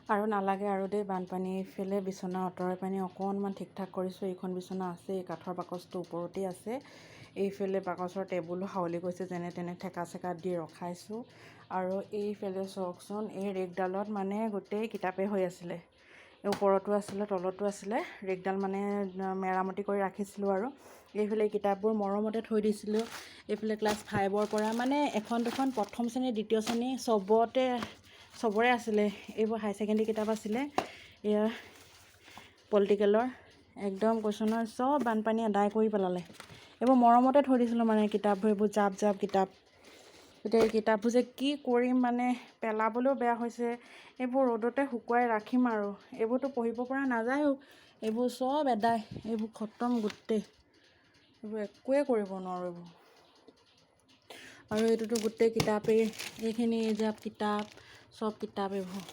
আৰু নালাগে আৰু দেই বানপানী ফেলে বিচনা আঁতৰাই পানী অকণমান ঠিক ঠাক কৰিছোঁ। এইখন বিচনা আছে, এই কাঠৰ বাকচটো ওপৰতেই আছে। এইফালে বাকচৰ টেবুলো হাৱলি গৈছে, যেনে তেনে ঠেকা চেকা দি ৰখাইছোঁ। আৰু এইফালে চাওকচোন, এই ৰেকডালত মানে গোটেই কিতাপেই হৈ আছিলে। ওপৰতো আছিলে, তলতো আছিলে। ৰেকডাল মানে মেৰামতি কৰি ৰাখিছিলোঁ। আৰু এইফালে কিতাপবোৰ মৰমতে থৈ দিছিলোঁ। এইফালে ক্লাছ 5ৰ পৰা মানে এখন দুখন প্ৰথম শ্ৰেণী দ্বিতীয় শ্ৰেণী চবৰে আছিলে। এইবোৰ হাই ছেকেণ্ডেৰী কিতাপ আছিলে। এয়া পলিটিকেলৰ একদম কৈছোঁ নহয়, চব বানপানী আদায় কৰি পেলালে। এইবোৰ মৰমতে থৈ দিছিলোঁ মানে কিতাপবোৰ, এইবোৰ জাপ জাপ কিতাপ। এতিয়া এই কিতাপবোৰ যে কি কৰিম, মানে পেলাবলৈও বেয়া হৈছে। এইবোৰ ৰ'দতে শুকুৱাই ৰাখিম আৰু এইবোৰতো পঢ়িব পৰা নাযায়ও। এইবোৰ চব এদায়, এইবোৰ খতম গোটেই। এইবোৰ একোৱে কৰিব নোৱাৰোঁ এইবোৰ। আৰু এইটোতো গোটেই কিতাপেই, এইখিনি জাপ কিতাপ, চব কিতাপ এইবোৰ।